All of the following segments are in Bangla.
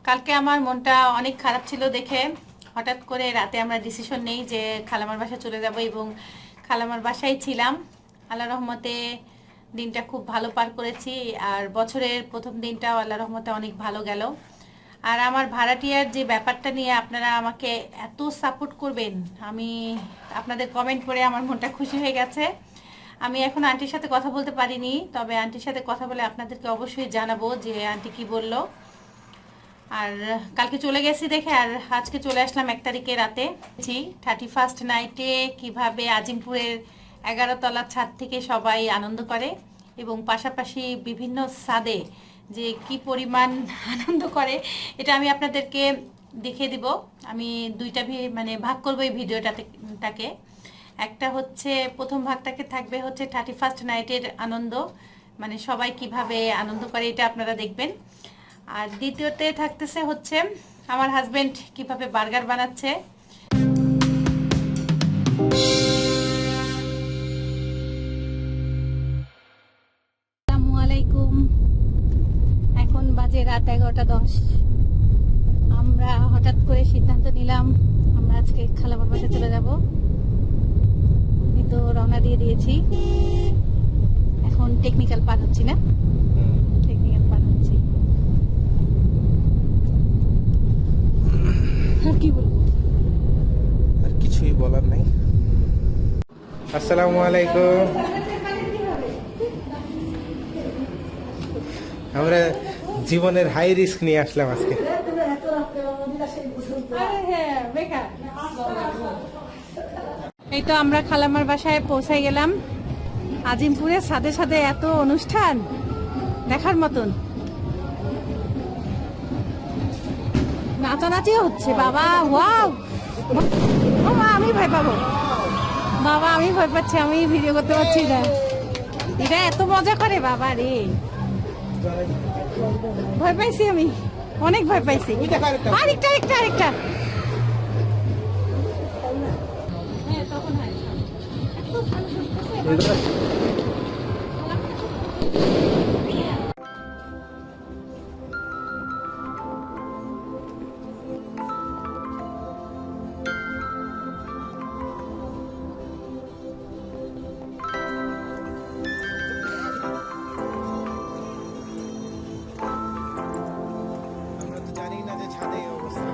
কালকে আমার মনটা অনেক খারাপ ছিল দেখে হঠাৎ করে রাতে আমরা ডিসিশন নেই যে খালামার বাসায় চলে যাব এবং খালামার বাসায় ছিলাম। আল্লাহ রহমতে দিনটা খুব ভালো পার করেছি, আর বছরের প্রথম দিনটাও আল্লাহ রহমতে অনেক ভালো গেল। আর আমার ভাড়াটিয়ার যে ব্যাপারটা নিয়ে আপনারা আমাকে এত সাপোর্ট করবেন, আমি আপনাদের কমেন্ট পড়ে আমার মনটা খুশি হয়ে গেছে। আমি এখন আন্টির সাথে কথা বলতে পারিনি, তবে আন্টির সাথে কথা বলে আপনাদেরকে অবশ্যই জানাবো যে আন্টি কি বললো। আর কালকে চলে গেছি দেখে আর আজকে চলে আসলাম 1 তারিখে রাতে। 31st নাইটে কিভাবে আজিমপুরের 11 তলার ছাদ থেকে সবাই আনন্দ করে এবং পাশাপাশি বিভিন্ন ছাদে যে কি পরিমাণ আনন্দ করে এটা আমি আপনাদেরকে দেখিয়ে দিব। আমি দুইটা ভাগ করবো এই ভিডিওটাকে। একটা হচ্ছে প্রথম ভাগটাকে থাকবে হচ্ছে 31st নাইটের আনন্দ, মানে সবাই কিভাবে আনন্দ করে এটা আপনারা দেখবেন। আর দ্বিতীয়তে থাকতেছে হচ্ছে আমার হাজবেন্ড কিভাবে বার্গার বানাচ্ছে। আসসালামু আলাইকুম, এখন বাজে রাত 11:10। আমরা হঠাৎ করে সিদ্ধান্ত নিলাম আমরা আজকে খালামার বাসায় চলে যাব। তো রওনা দিয়ে দিয়েছি, এখন টেকনিক্যাল পার হচ্ছি না, টেকনিক্যাল পার হচ্ছি। আর কি বলবো, আর কিছুই বলার নাই। আসসালামু আলাইকুম। আমরা জীবনের হাই রিস্ক নিয়ে আসলাম আজকে। এই তো আমরা খালামার বাসায় পৌঁছে গেলাম। আজিমপুরের সাথে সাথে এত অনুষ্ঠান দেখার মতন, নাচানাচিও হচ্ছে। বাবা ওয়াও, ও মা আমি ভয় পাবো, বাবা আমি ভয় পাচ্ছি, আমি ভিডিও করতে পারছি না। এটা এত মজা করে বাবা রে, ভয় পাইছি আমি, অনেক ভয় পাইছি। আরেকটা আরেকটা আরেকটা আমরা তো জানি না যে ছাদে এই অবস্থা।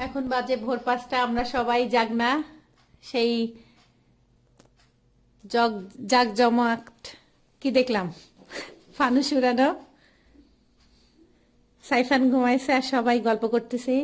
এখন বাজে ভোর 5টা, আমরা সবাই জাগনা। সেই জাকজমক কি দেখলাম, ফানুস উড়ানো, সাইফান ঘুমাইছে আর সবাই গল্প করতেছি,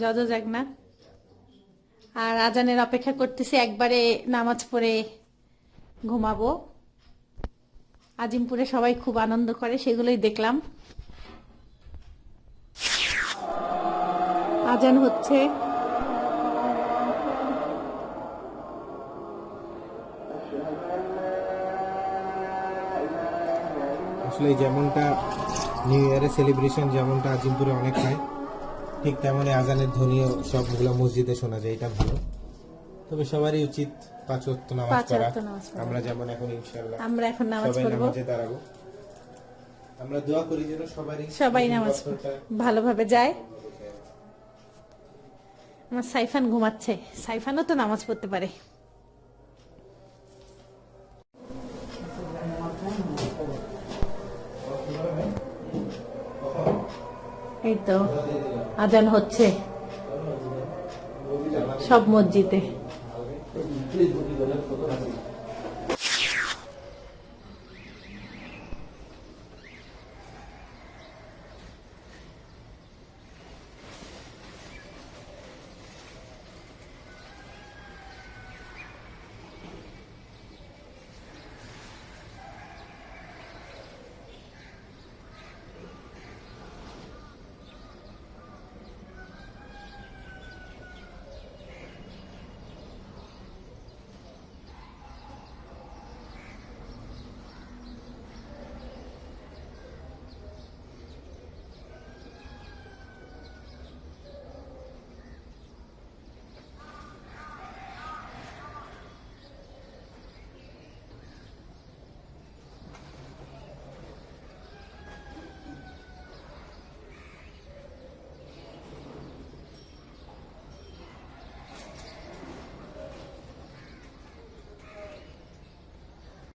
যত জাগনা। আর আজানের অপেক্ষা করতেছি, একবারে নামাজ পড়ে ঘুমাবো। আজিমপুরে সবাই খুব আনন্দ করে, সেগুলোই দেখলাম। আজান হচ্ছে। আসলে যেমনটা নিউ ইয়ারের সেলিব্রেশন যেমনটা আজিমপুরে অনেক হয়, ঠিক তেমনই আজানের ধ্বনিও সবগুলো মসজিদে শোনা যায়। এটা ভালো, তবে সবারই উচিত 5 ওয়াক্ত নামাজ পড়া। আমরা যেমন এখন ইনশাআল্লাহ আমরা এখন নামাজ সবাই পড়বো, নামাজে দাঁড়াবো। আমরা দোয়া করি যেন সবাই নামাজ ভালোভাবে যায়। আমার সাইফান ঘুমাচ্ছে, সাইফানও তো নামাজ পড়তে পারে। এই তো আজান হচ্ছে সব মসজিদে।